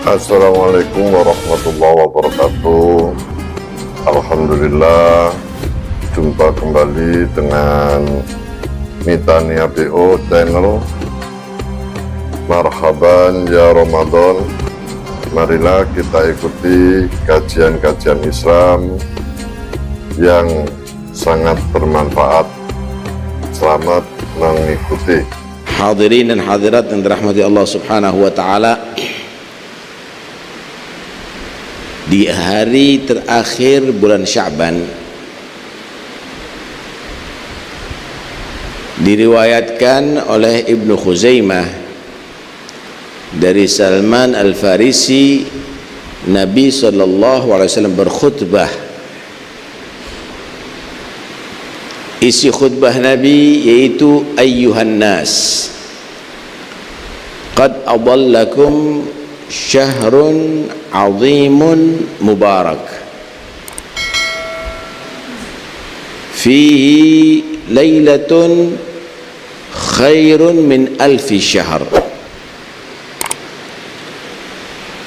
Assalamualaikum warahmatullahi wabarakatuh. Alhamdulillah, jumpa kembali dengan Mitania BO channel. Marhaban ya Ramadan. Marilah kita ikuti kajian-kajian Islam yang sangat bermanfaat. Selamat mengikuti. Hadirin dan hadirat yang dirahmati Allah Subhanahu wa taala. Di hari terakhir bulan Sya'ban diriwayatkan oleh Ibnu Khuzaimah dari Salman Al-Farisi, Nabi SAW berkhutbah. Isi khutbah Nabi yaitu ayyuhan nas qad adallakum syahrun azimun mubarak fihi laylatun khairun min alfi syahr.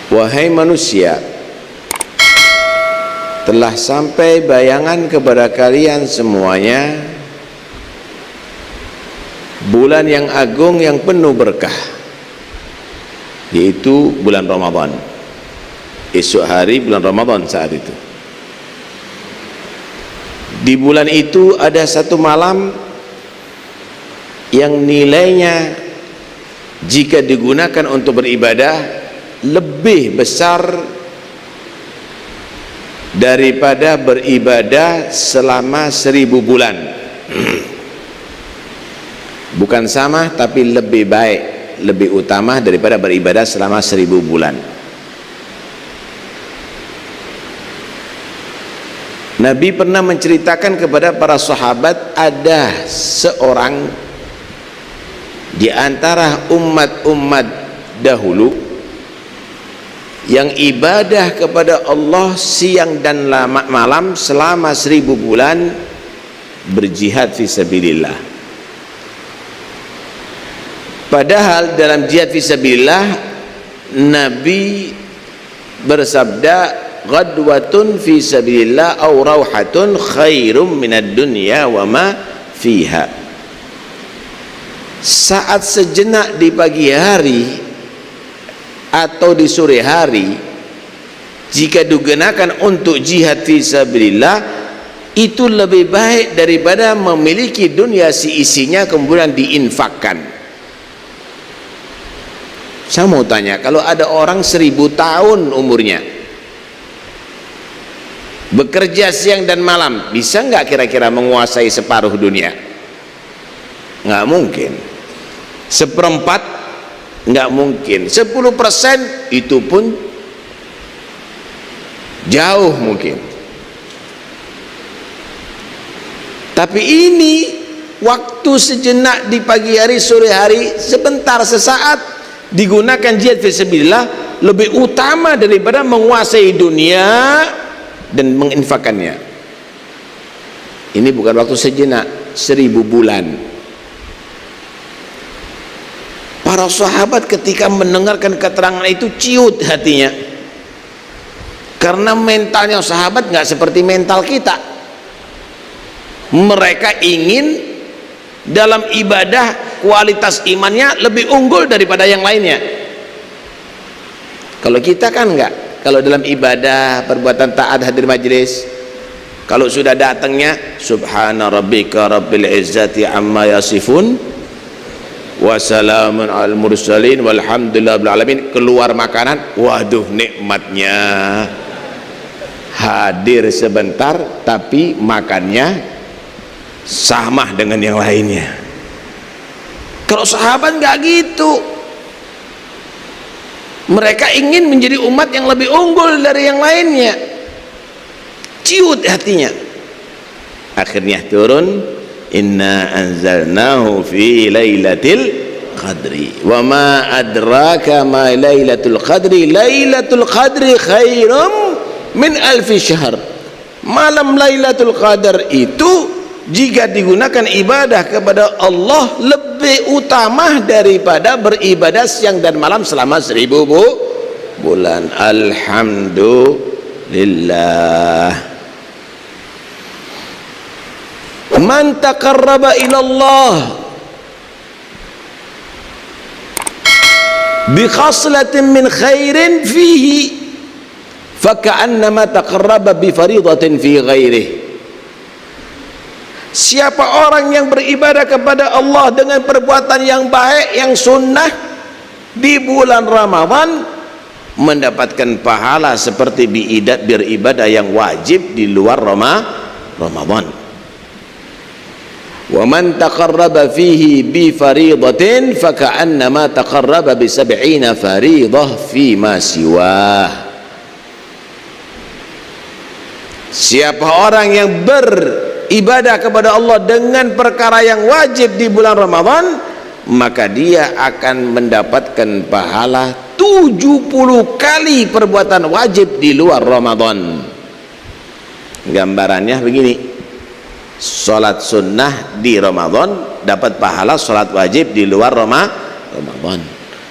Wahai manusia, telah sampai bayangan kepada kalian semuanya bulan yang agung yang penuh berkah, yaitu bulan Ramadan. Esok hari bulan Ramadan saat itu. Di bulan itu ada satu malam yang nilainya jika digunakan untuk beribadah lebih besar daripada beribadah selama 1000 bulan. Bukan sama, tapi lebih baik, lebih utama daripada beribadah selama 1000 bulan. Nabi pernah menceritakan kepada para sahabat, ada seorang di antara umat-umat dahulu yang ibadah kepada Allah siang dan malam selama 1000 bulan, berjihad fisabilillah. Padahal dalam jihad fisabilillah Nabi bersabda, ghadwatun fi sabilillah aw rauhatun khairum minad dunya wa ma fiha. Saat sejenak di pagi hari atau di sore hari jika digunakan untuk jihad fi sabilillah, itu lebih baik daripada memiliki dunia seisinya kemudian diinfakkan. Saya mau tanya, kalau ada orang 1000 tahun umurnya, bekerja siang dan malam, bisa nggak kira-kira menguasai separuh dunia? Nggak mungkin. 1/4 nggak mungkin. 10% itu pun jauh mungkin. Tapi ini waktu sejenak di pagi hari, sore hari, sebentar, sesaat digunakan jihad fisabilillah lebih utama daripada menguasai dunia dan menginfakannya. Ini bukan waktu sejenak, 1000 bulan. Para sahabat ketika mendengarkan keterangan itu ciut hatinya, karena mentalnya sahabat nggak seperti mental kita. Mereka ingin dalam ibadah kualitas imannya lebih unggul daripada yang lainnya. Kalau kita kan enggak. Kalau dalam ibadah, perbuatan taat, hadir majelis, kalau sudah datangnya subhana rabbika rabbil izzati amma yasifun wa salamun al mursalin walhamdulillahi rabbil alamin, keluar makanan, waduh nikmatnya. Hadir sebentar tapi makannya sama dengan yang lainnya. Kalau sahabat nggak gitu. Mereka ingin menjadi umat yang lebih unggul dari yang lainnya. Ciut hatinya. Akhirnya turun, inna anzalnahu fi lailatul qadri wa ma adraka ma lailatul qadri lailatul qadri khairum min alfi syahr. Malam Lailatul Qadar itu jika digunakan ibadah kepada Allah lebih utama daripada beribadah siang dan malam selama 1000 bulan alhamdulillah. Man taqarraba ila Allah bi khaslatin min khairin fihi faka'annama taqarraba bi faridatin fi ghairihi. Siapa orang yang beribadah kepada Allah dengan perbuatan yang baik, yang sunnah di bulan Ramadan, mendapatkan pahala seperti beribadah yang wajib di luar Ramadan. Wa man taqarraba fihi bi faridatin faka'annama taqarraba bi 70 faridah fi ma siwah. Siapa orang yang beribadah kepada Allah dengan perkara yang wajib di bulan Ramadan, maka dia akan mendapatkan pahala 70 kali perbuatan wajib di luar Ramadan. Gambarannya begini, sholat sunnah di Ramadan dapat pahala sholat wajib di luar Ramadan.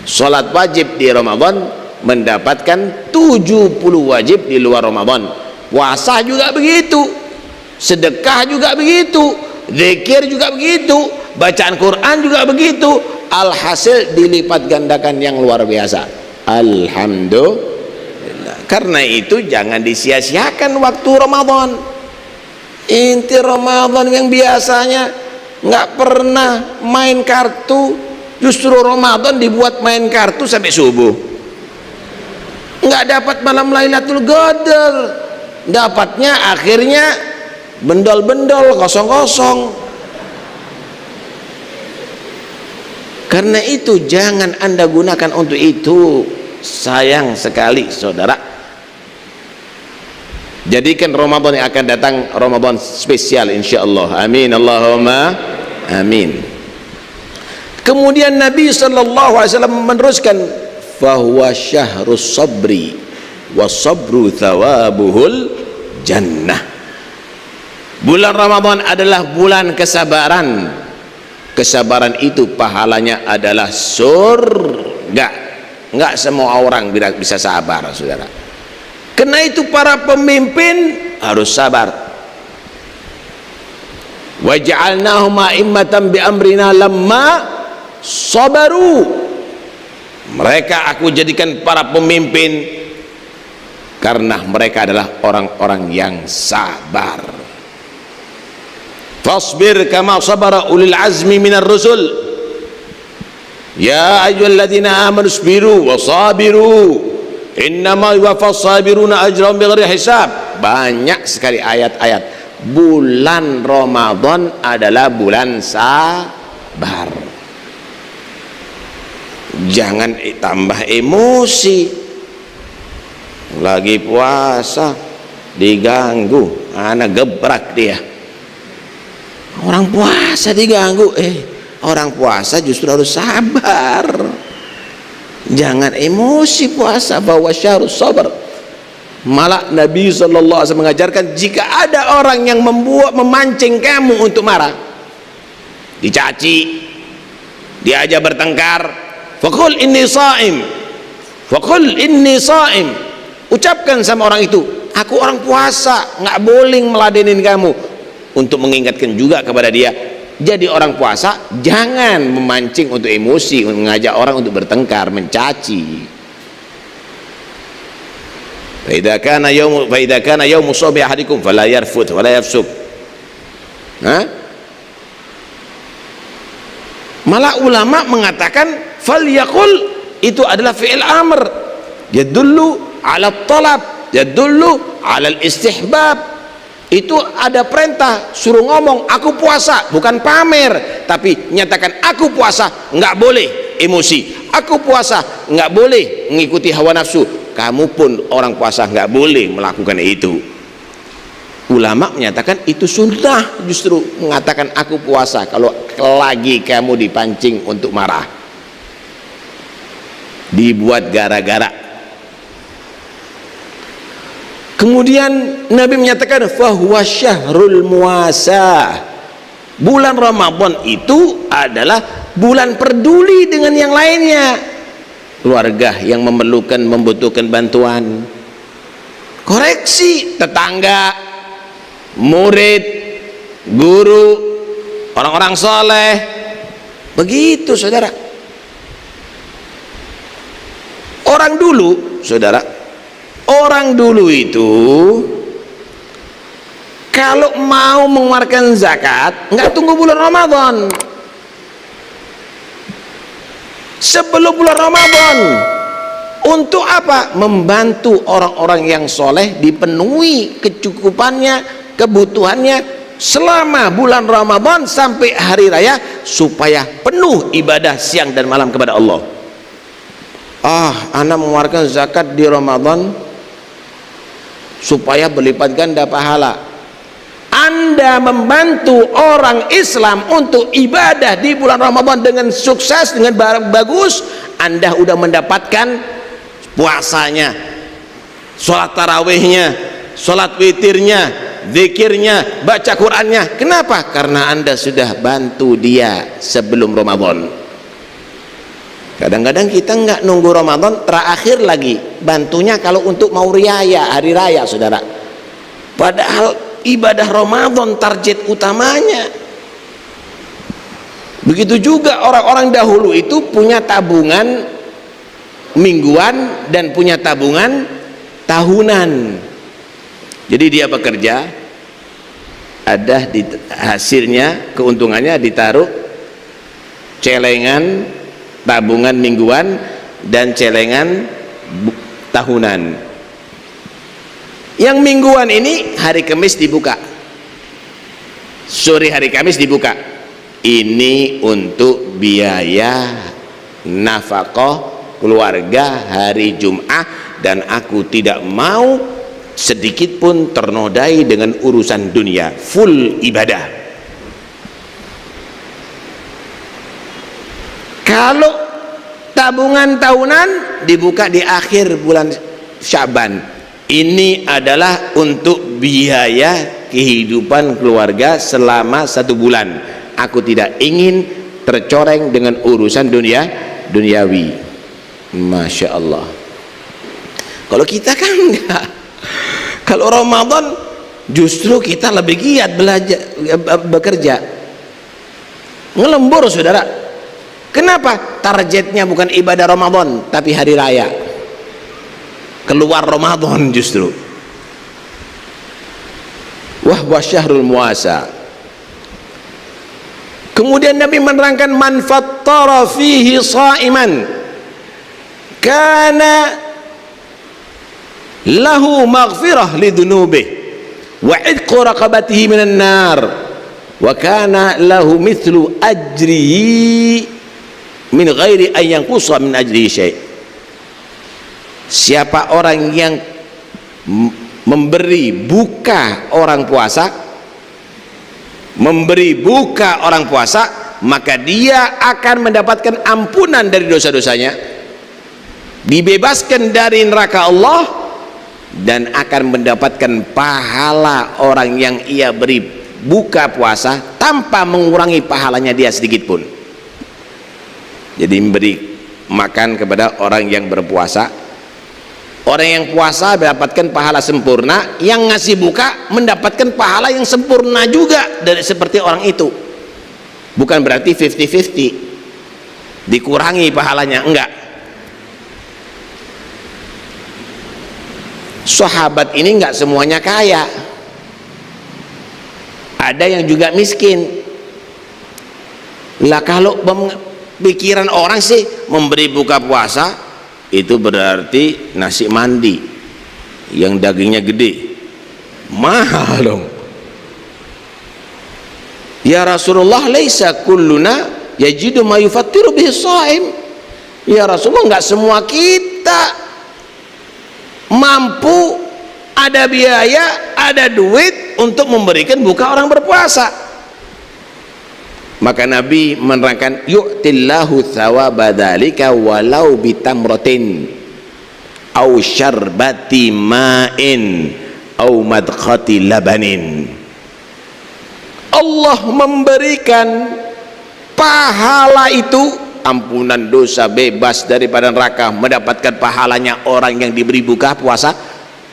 Sholat wajib di Ramadan mendapatkan 70 wajib di luar Ramadan. Puasa juga begitu, sedekah juga begitu, zikir juga begitu, bacaan Quran juga begitu. Alhasil dilipat gandakan yang luar biasa. Alhamdulillah. Karena itu jangan disia-siakan waktu Ramadan. Inti Ramadan yang biasanya nggak pernah main kartu, justru Ramadan dibuat main kartu sampai subuh. Nggak dapat malam Lailatul Qadar, dapatnya akhirnya bendol-bendol, kosong-kosong. Karena itu jangan Anda gunakan untuk itu. Sayang sekali saudara. Jadikan Ramadan yang akan datang Ramadan spesial insyaallah. Amin Allahumma amin. Kemudian Nabi sallallahu alaihi wasallam meneruskan, fahuwa syahrus sabri wa sabru thawabuhul jannah. Bulan Ramadan adalah bulan kesabaran. Kesabaran itu pahalanya adalah surga. Enggak semua orang bisa sabar, saudara. Karena itu para pemimpin harus sabar. Waj'alnahum a'immatan bi amrina lamma sabaru. Mereka aku jadikan para pemimpin karena mereka adalah orang-orang yang sabar. Fasbir kama sabara ulil azmi minar rusul. Ya ayyuhalladzina amanu isbiru wasabiru innama yuwaffas sabiruna ajrahum bighairi hisab. Banyak sekali ayat-ayat. Bulan Ramadan adalah bulan sabar. Jangan tambah emosi. Lagi puasa diganggu, anak gebrak dia. Orang puasa diganggu, orang puasa justru harus sabar. Jangan emosi puasa, bahwa syahrus sabar. Malah Nabi SAW mengajarkan, jika ada orang yang memancing kamu untuk marah, dicaci, diajak bertengkar, faqul inni sha'im, faqul inni sha'im. Ucapkan sama orang itu, aku orang puasa, nggak boleh meladenin kamu. Untuk mengingatkan juga kepada dia, jadi orang puasa jangan memancing untuk emosi, mengajak orang untuk bertengkar, mencaci. Fa idza kana yaumu shabi ahadikum fala yarfuth wala yafsuk. Malah ulama mengatakan falyaqul itu adalah fi'il amr, yadullu ala talab, yadullu ala istihbab. Itu ada perintah, suruh ngomong aku puasa, bukan pamer, tapi nyatakan aku puasa, nggak boleh emosi. Aku puasa, nggak boleh mengikuti hawa nafsu. Kamu pun orang puasa nggak boleh melakukan itu. Ulama menyatakan itu sunnah, justru mengatakan aku puasa kalau lagi kamu dipancing untuk marah, dibuat gara-gara. Kemudian Nabi menyatakan fahuwa syahrul muasah. Bulan Ramadan itu adalah bulan peduli dengan yang lainnya. keluarga yang membutuhkan bantuan, koreksi tetangga, murid, guru, orang-orang soleh. Begitu saudara. Orang dulu saudara, orang dulu itu kalau mau mengeluarkan zakat nggak tunggu bulan Ramadan. Sebelum bulan Ramadan, untuk apa? Membantu orang-orang yang soleh dipenuhi kecukupannya, kebutuhannya selama bulan Ramadan sampai hari raya, supaya penuh ibadah siang dan malam kepada Allah. Anak mengeluarkan zakat di Ramadan supaya berlipat ganda pahala. Anda membantu orang Islam untuk ibadah di bulan Ramadan dengan sukses, dengan bagus, Anda udah mendapatkan puasanya, sholat tarawihnya, sholat witirnya, zikirnya, baca Qurannya. Kenapa? Karena Anda sudah bantu dia sebelum Ramadan. Kadang-kadang kita nggak nunggu Ramadan, terakhir lagi bantunya kalau untuk mau riaya, hari raya saudara. Padahal ibadah Ramadan target utamanya. Begitu juga orang-orang dahulu itu punya tabungan mingguan dan punya tabungan tahunan. Jadi dia bekerja, ada di hasilnya, keuntungannya ditaruh celengan tabungan mingguan dan celengan tahunan. Yang mingguan ini hari Kamis dibuka, sore hari Kamis dibuka. Ini untuk biaya nafkah keluarga hari Jumat, dan aku tidak mau sedikit pun ternodai dengan urusan dunia, full ibadah. Kalau tabungan tahunan dibuka di akhir bulan Syaban, ini adalah untuk biaya kehidupan keluarga selama 1 bulan. Aku tidak ingin tercoreng dengan urusan duniawi. Masya Allah. Kalau kita kan enggak. Kalau Ramadan justru kita lebih giat belajar, bekerja, ngelembur saudara. Kenapa? Targetnya bukan ibadah Ramadan tapi hari raya, keluar Ramadan justru. Wahwa syahrul muasa. Kemudian Nabi menerangkan, man fattara fihi sha'iman kana lahu maghfirah lidunubih wa idqu raqabatihi minan nar wa kana lahu mithlu ajrihi min ghairi an yanqusa min ajrihi syai'. Siapa orang yang memberi buka orang puasa, maka dia akan mendapatkan ampunan dari dosa-dosanya, dibebaskan dari neraka Allah, dan akan mendapatkan pahala orang yang ia beri buka puasa tanpa mengurangi pahalanya dia sedikit pun. Jadi memberi makan kepada orang yang berpuasa, orang yang puasa mendapatkan pahala sempurna, yang ngasih buka mendapatkan pahala yang sempurna juga dari seperti orang itu. Bukan berarti 50-50 dikurangi pahalanya, enggak. Sahabat ini enggak semuanya kaya, ada yang juga miskin. Lah kalau pikiran orang sih memberi buka puasa itu berarti nasi mandi yang dagingnya gede, mahal dong. Ya Rasulullah, laisa kulluna yajidu ma yufattiru bihi shaim. Ya Rasulullah, enggak semua kita mampu, ada biaya, ada duit untuk memberikan buka orang berpuasa. Maka Nabi menerangkan, yu'tillahu thawaba dzalika walau bitamratin au syarbati ma'in au madkhati labanin. Allah memberikan pahala itu ampunan dosa, bebas daripada neraka, mendapatkan pahalanya orang yang diberi buka puasa,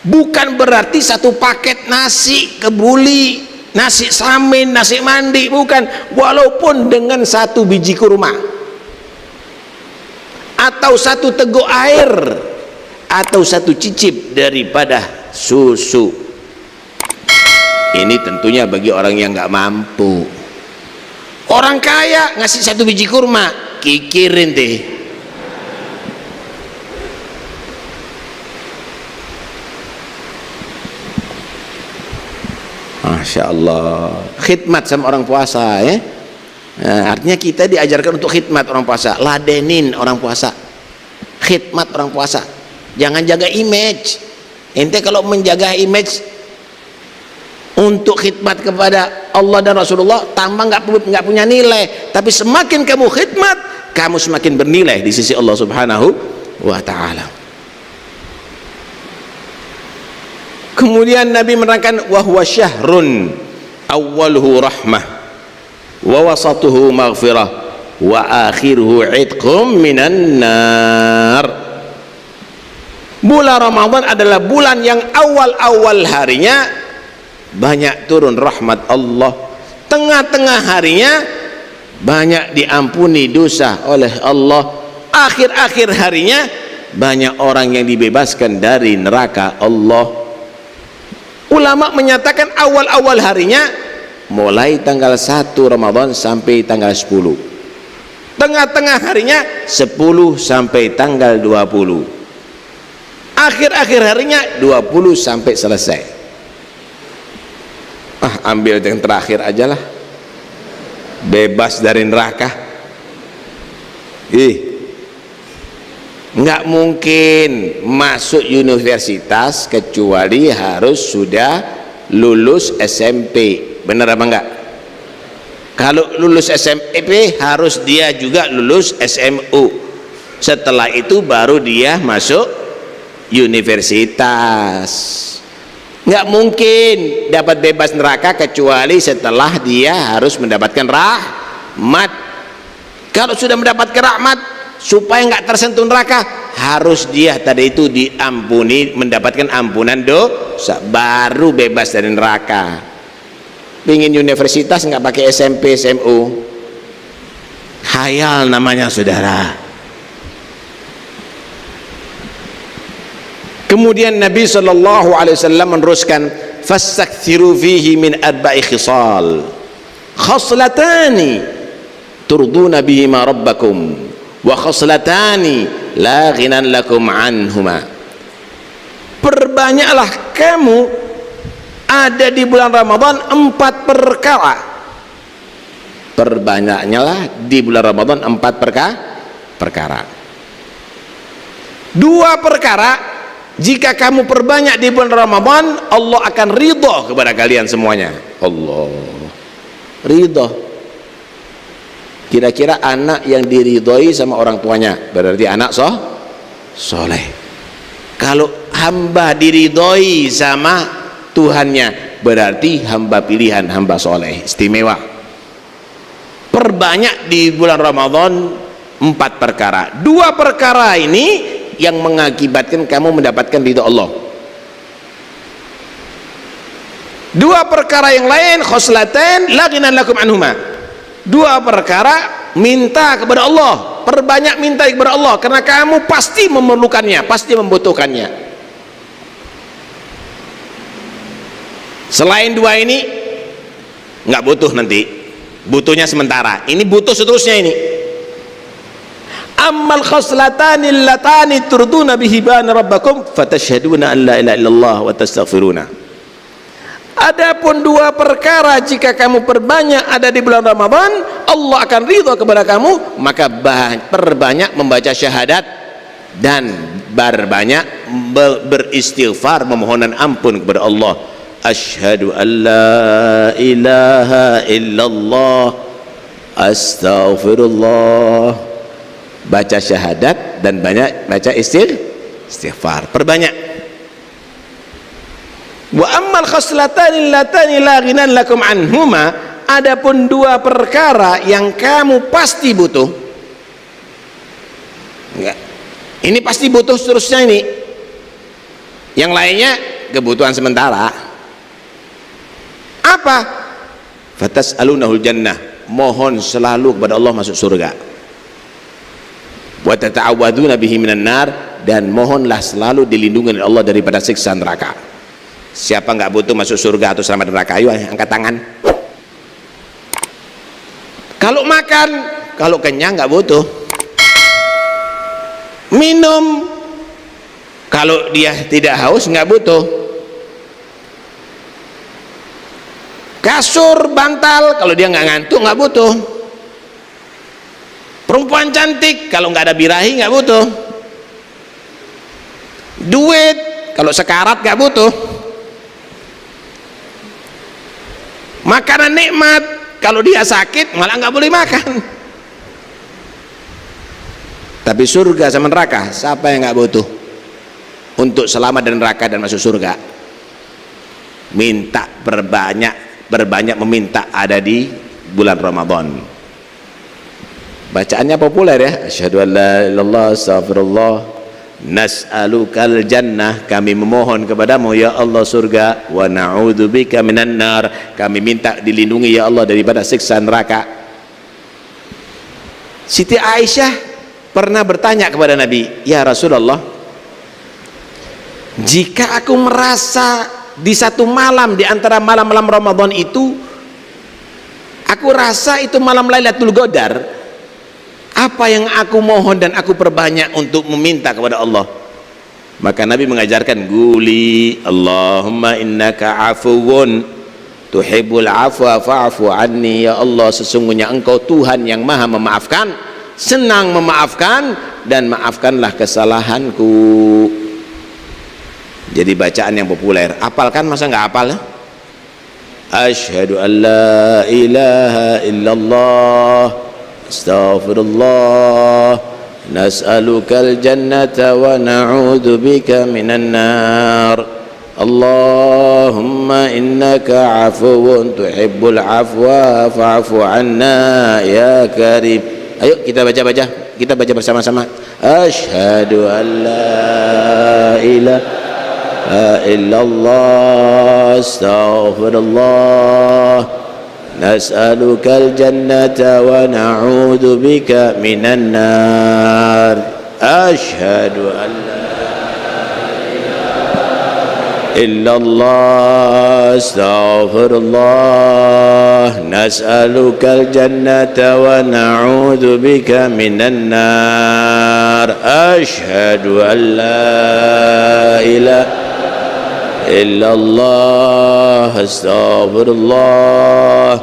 bukan berarti satu paket nasi kebuli, nasi samin, nasi mandi, bukan. Walaupun dengan satu biji kurma atau satu teguk air atau satu cicip daripada susu, ini tentunya bagi orang yang nggak mampu. Orang kaya ngasih satu biji kurma, kikirin deh. Masya Allah, khidmat sama orang puasa ya. Nah, artinya kita diajarkan untuk khidmat orang puasa, ladenin orang puasa, khidmat orang puasa. Jangan jaga image. Ente kalau menjaga image untuk khidmat kepada Allah dan Rasulullah, tambah nggak punya nilai. Tapi semakin kamu khidmat, kamu semakin bernilai di sisi Allah Subhanahu wa Ta'ala. Kemudian Nabi menerangkan, wa huwa syahrun awwaluhu rahmah wa wasatuhu maghfirah wa akhiruhu idqum minan nar. Bulan Ramadan adalah bulan yang awal-awal harinya banyak turun rahmat Allah, tengah-tengah harinya banyak diampuni dosa oleh Allah, akhir-akhir harinya banyak orang yang dibebaskan dari neraka Allah. Ulama menyatakan awal-awal harinya mulai tanggal 1 Ramadan sampai tanggal 10, tengah-tengah harinya 10 sampai tanggal 20, akhir-akhir harinya 20 sampai selesai. Ambil yang terakhir aja lah, bebas dari neraka. Nggak mungkin masuk universitas kecuali harus sudah lulus SMP, bener apa enggak? Kalau lulus SMP harus dia juga lulus SMU, setelah itu baru dia masuk universitas. Nggak mungkin dapat bebas neraka kecuali setelah dia harus mendapatkan rahmat. Kalau sudah mendapatkan rahmat, supaya nggak tersentuh neraka, harus dia tadi itu diampuni, mendapatkan ampunan dosa, baru bebas dari neraka. Pingin universitas nggak pakai SMP SMU, khayal namanya saudara. Kemudian Nabi SAW meneruskan, fastakthiru fihi min arba'i khisal khaslatani turduna bihima rabbakum wa khaslatani la ghinan lakum anhuma. Perbanyaklah kamu ada di bulan Ramadan 4 perkara. Perbanyaklah di bulan Ramadan 4 perkara. 2 perkara jika kamu perbanyak di bulan Ramadan, Allah akan ridho kepada kalian semuanya. Allah ridho. Kira-kira anak yang diridhoi sama orang tuanya berarti anak soleh. Kalau hamba diridhoi sama Tuhannya berarti hamba pilihan, hamba soleh, istimewa. Perbanyak di bulan Ramadan 4 perkara. 2 perkara ini yang mengakibatkan kamu mendapatkan ridha Allah. 2 perkara yang lain, khoslatan la ghinan lakum anhuma. 2 perkara minta kepada Allah, perbanyak minta kepada Allah karena kamu pasti memerlukannya, pasti membutuhkannya. Selain 2 ini nggak butuh, nanti butuhnya sementara, ini butuh seterusnya ini. Ammal khaslatani allatani turduna bihi bana rabbakum fatashhaduna an la ilaha illallah wa tastaghfiruna. Adapun 2 perkara jika kamu perbanyak ada di bulan Ramadan, Allah akan ridha kepada kamu, maka perbanyak membaca syahadat dan berbanyak beristighfar, memohonan ampun kepada Allah. Asyhadu an la ilaha illallah astaghfirullah. Baca syahadat dan banyak baca istighfar, perbanyak. Wa ammal khaslatani allatani la ghinan lakum anhuma, adapun 2 perkara yang kamu pasti butuh, enggak. Ini pasti butuh seterusnya ini. Yang lainnya kebutuhan sementara. Apa? Fatas'alunahul jannah, mohon selalu kepada Allah masuk surga. Wa tata'awwadzuna bihi minan nar, dan mohonlah selalu dilindungi oleh Allah daripada siksa neraka. Siapa nggak butuh masuk surga atau selamat neraka? Ayo angkat tangan. Kalau makan, kalau kenyang nggak butuh. Minum, kalau dia tidak haus nggak butuh. Kasur, bantal, kalau dia nggak ngantuk nggak butuh. Perempuan cantik, kalau nggak ada birahi nggak butuh. Duit, kalau sekarat nggak butuh. Makanan nikmat, kalau dia sakit malah nggak boleh makan. Tapi surga sama neraka, siapa yang nggak butuh untuk selamat dari neraka dan masuk surga? Minta berbanyak meminta ada di bulan Ramadan. Bacaannya populer ya, asyhadu an la ilaha illallah astaghfirullah nas'alukal jannah, kami memohon kepadamu ya Allah surga, wa na'udzubika minan nar, kami minta dilindungi ya Allah daripada siksa neraka. Siti Aisyah pernah bertanya kepada Nabi, ya Rasulullah, jika aku merasa di satu malam di antara malam-malam Ramadan itu aku rasa itu malam Lailatul Qadar, apa yang aku mohon dan aku perbanyak untuk meminta kepada Allah? Maka Nabi mengajarkan, guli Allahumma innaka afuwun tuhibbul afwa fa'fu anni, ya Allah sesungguhnya engkau Tuhan yang maha memaafkan, senang memaafkan, dan maafkanlah kesalahanku. Jadi bacaan yang populer. Apalkan, masa nggak hafal? Asyhadu an la ilaha illallah astaghfirullah nas'alukal jannata wa na'udzubika minan nar Allahumma innaka afuwun tuhibbul afwa fa'fu anna ya karim. Ayo kita baca bersama-sama. Asyhadu an la ilaha illallah astaghfirullah nas'alukal jannata wa na'udzubika minan nar. Asyhadu an la ilaha illallah astaghfirullah nas'alukal jannata wa na'udzubika minan nar. Asyhadu an la ilaha illallah astaghfirullah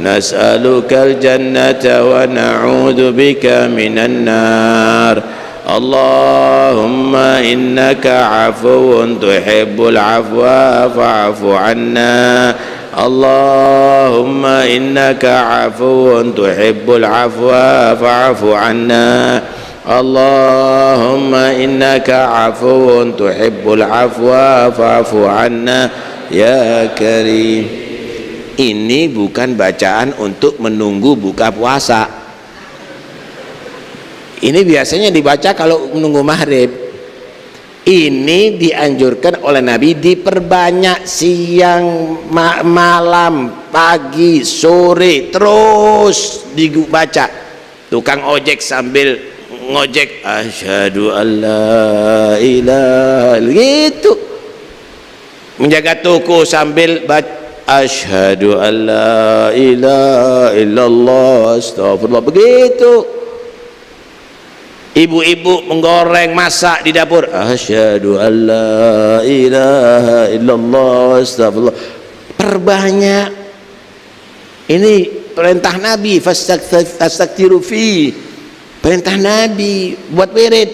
nas'alukal jannata wa na'udzubika minan nar. Allahumma innaka afuwun tuhibbul afwa fa'fu anna Allahumma innaka afuwun tuhibbul afwa fa'fu anna Allahumma innaka afuwun tuhibbul afwa fa'fu anna ya karim. Ini bukan bacaan untuk menunggu buka puasa. Ini biasanya dibaca kalau menunggu maghrib. Ini dianjurkan oleh Nabi diperbanyak siang, malam, pagi, sore, terus dibaca. Tukang ojek sambil ngojek asyhadu alla ilaha gitu, menjaga toko sambil baca asyhadu alla ilaha illallah astagfirullah, begitu. Ibu-ibu menggoreng, masak di dapur asyhadu alla ilaha illallah astagfirullah, perbanyak. Ini perintah Nabi, fastaghfiru fi, perintah Nabi buat wirid.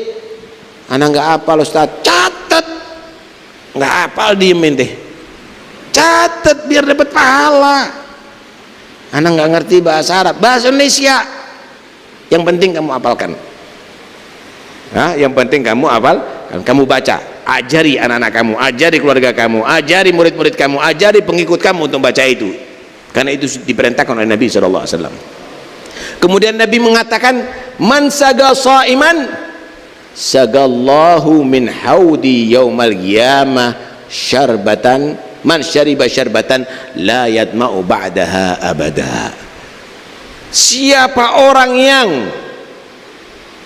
Anak nggak hafal Ustaz, catat. Nggak hafal diemin deh, catat biar dapat pahala. Anak nggak ngerti bahasa Arab, bahasa Indonesia, yang penting kamu hafalkan. Nah, yang penting kamu hafal, kamu baca, ajari anak-anak kamu, ajari keluarga kamu, ajari murid-murid kamu, ajari pengikut kamu untuk baca itu, karena itu diperintahkan oleh Nabi SAW. Kemudian Nabi mengatakan, man saga shaiman sagallahu min haudi yaumal qiyamah syarbatan man syariba syarbatan la yadma'u ba'daha abada. Siapa orang yang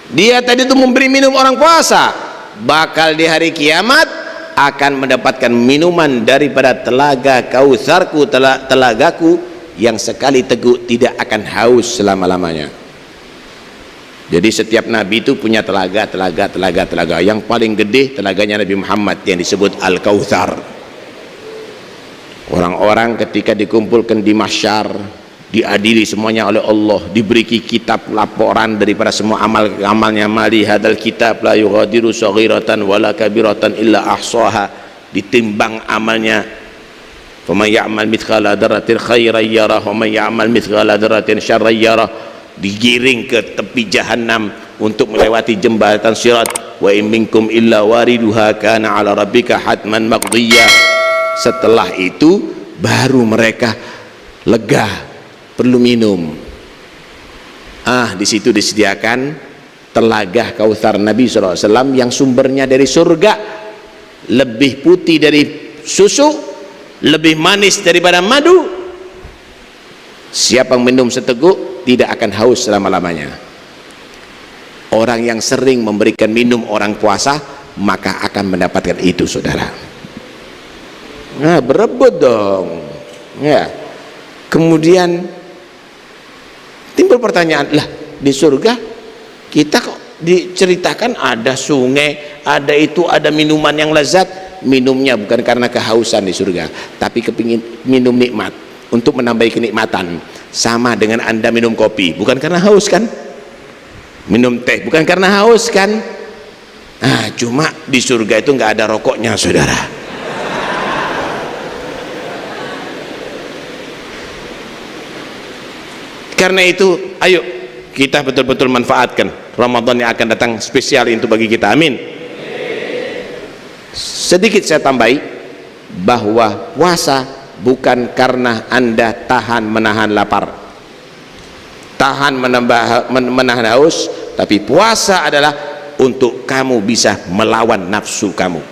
dia tadi itu memberi minum orang puasa, bakal di hari kiamat akan mendapatkan minuman daripada telaga Kautsarku, telagaku yang sekali teguk tidak akan haus selama-lamanya. Jadi setiap nabi itu punya telaga. Yang paling gede telaganya Nabi Muhammad yang disebut Al-Kautsar. Orang-orang ketika dikumpulkan di mahsyar, diadili semuanya oleh Allah, diberi kitab laporan daripada semua amal-amalnya. Mali hadal kitab la yughadiru saghiratan wala kabiratan illa ahsaha. Ditimbang amalnya, faman ya'mal mithqala dzarratin khairan yarah wa man ya'mal mithqala dzarratin syarran yarah. Digiring ke tepi jahanam untuk melewati jembatan sirat. Wa in minkum illa wariduha kana 'ala rabbika hatman maqdiyya. Setelah itu baru mereka lega, perlu minum. Di situ disediakan telaga Kautsar Nabi SAW yang sumbernya dari surga, lebih putih dari susu, lebih manis daripada madu. Siapa yang minum seteguk tidak akan haus selama-lamanya. Orang yang sering memberikan minum orang puasa maka akan mendapatkan itu, saudara. Nah, berebut dong ya. Kemudian timbul pertanyaan, lah di surga kita kok diceritakan ada sungai, ada itu, ada minuman yang lezat. Minumnya bukan karena kehausan di surga, tapi kepingin minum nikmat untuk menambah kenikmatan. Sama dengan Anda minum kopi bukan karena haus kan, minum teh bukan karena haus kan. Cuma di surga itu nggak ada rokoknya, saudara. Karena itu ayo kita betul-betul manfaatkan Ramadan yang akan datang spesial itu bagi kita. Amin. Sedikit saya tambahi bahwa puasa bukan karena Anda tahan menahan lapar, tahan menahan haus, tapi puasa adalah untuk kamu bisa melawan nafsu kamu.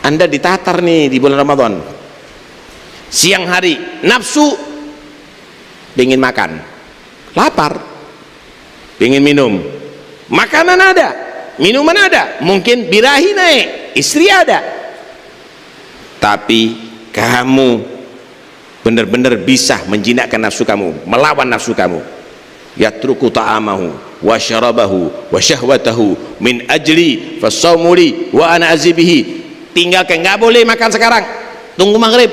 Anda ditatar nih di bulan Ramadan, siang hari nafsu ingin makan, lapar, ingin minum, makanan ada, minuman ada, mungkin birahi naik, istri ada, tapi kamu benar-benar bisa menjinakkan nafsu kamu, melawan nafsu kamu. Yatruku ta'amahu wa syarabahu wa syahwatahu min ajli fasawmuli wa ana azibihi. Tinggalkan, nggak boleh makan sekarang, tunggu maghrib.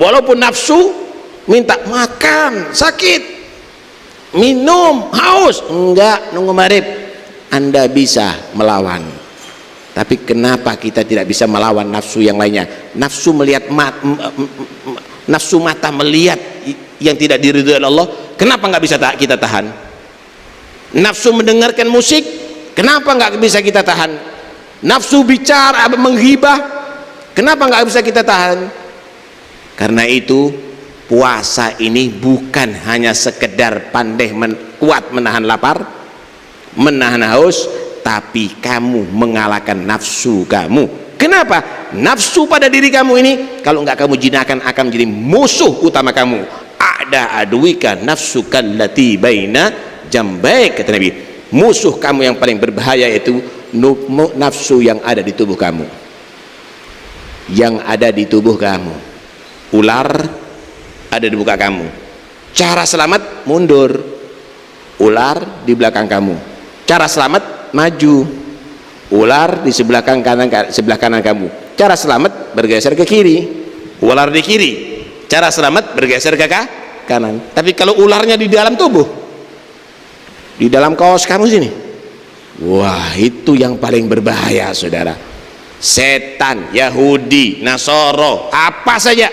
Walaupun nafsu minta makan, sakit, minum, haus, enggak, nunggu maghrib. Anda bisa melawan. Tapi kenapa kita tidak bisa melawan nafsu yang lainnya? Nafsu melihat nafsu mata melihat yang tidak diridhoi oleh Allah, kenapa nggak bisa kita tahan? Nafsu mendengarkan musik, kenapa nggak bisa kita tahan? Nafsu bicara, menghibah, kenapa nggak bisa kita tahan? Karena itu puasa ini bukan hanya sekedar pandai kuat menahan lapar, menahan haus, tapi kamu mengalahkan nafsu kamu. Kenapa? Nafsu pada diri kamu ini kalau enggak kamu jinakkan akan menjadi musuh utama kamu. Ada aduika nafsu kallati baina jambaik, kata Nabi. Musuh kamu yang paling berbahaya itu nafsu yang ada di tubuh kamu. Yang ada di tubuh kamu. Ular ada di muka kamu. Cara selamat mundur, ular di belakang kamu. Cara selamat maju, ular di sebelah kanan kamu. Cara selamat bergeser ke kiri, ular di kiri. Cara selamat bergeser ke kanan. Tapi kalau ularnya di dalam tubuh, di dalam kaos kamu sini, wah, itu yang paling berbahaya, saudara. Setan, Yahudi, Nasoro, apa saja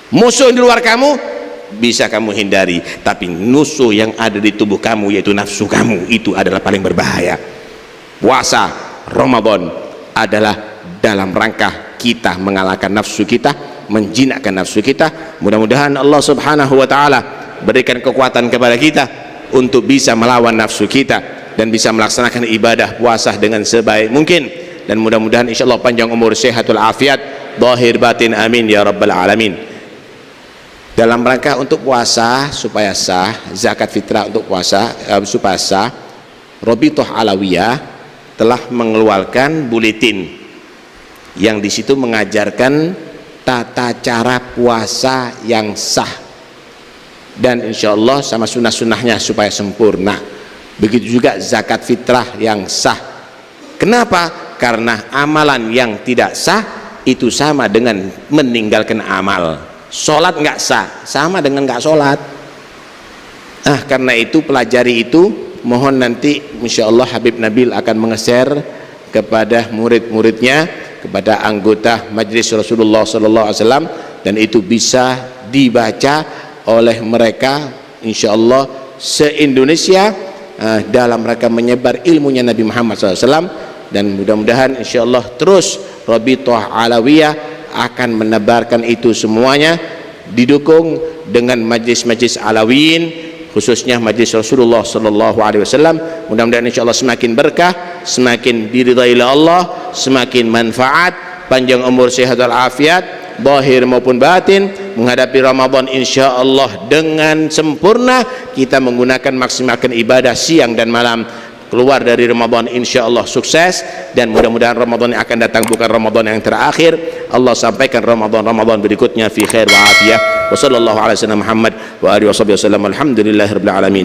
musuh di luar kamu bisa kamu hindari, tapi musuh yang ada di tubuh kamu yaitu nafsu kamu itu adalah paling berbahaya. Puasa Ramadan adalah dalam rangka kita mengalahkan nafsu kita, menjinakkan nafsu kita. Mudah-mudahan Allah Subhanahu wa taala berikan kekuatan kepada kita untuk bisa melawan nafsu kita. dan bisa melaksanakan ibadah puasa dengan sebaik mungkin, dan mudah-mudahan insyaallah panjang umur, sehatul afiat, zahir batin, amin ya rabbal alamin. Dalam rangka untuk puasa supaya sah, zakat fitrah untuk puasa supaya sah, Rabithah Alawiyah telah mengeluarkan buletin yang di situ mengajarkan tata cara puasa yang sah, dan insyaallah sama sunnah-sunnahnya supaya sempurna. Begitu juga zakat fitrah yang sah. Kenapa? Karena amalan yang tidak sah itu sama dengan meninggalkan amal. Sholat nggak sah, sama dengan nggak sholat. Karena itu pelajari itu. Mohon nanti insyaallah Habib Nabil akan mengeser kepada murid-muridnya, kepada anggota Majelis Rasulullah SAW, dan itu bisa dibaca oleh mereka insyaallah se-Indonesia dalam rangka menyebar ilmunya Nabi Muhammad SAW. Dan mudah-mudahan insyaallah terus Rabithah Alawiyah akan menebarkan itu semuanya, didukung dengan majlis-majlis Alawiyin, khususnya majlis Rasulullah SAW. Mudah-mudahan insyaallah semakin berkah, semakin diridhai oleh Allah, semakin manfaat, panjang umur, sehat walafiat, zahir maupun batin, menghadapi Ramadan insyaallah dengan sempurna. Kita menggunakan maksimalkan ibadah siang dan malam, keluar dari Ramadan insyaallah sukses, dan mudah-mudahan Ramadan yang akan datang bukan Ramadan yang terakhir. Allah sampaikan Ramadan berikutnya fi khair wa afiyah. Wa sallallahu ala sayyidina Muhammad wa alihi wasallam. Alhamdulillahirabbil alamin.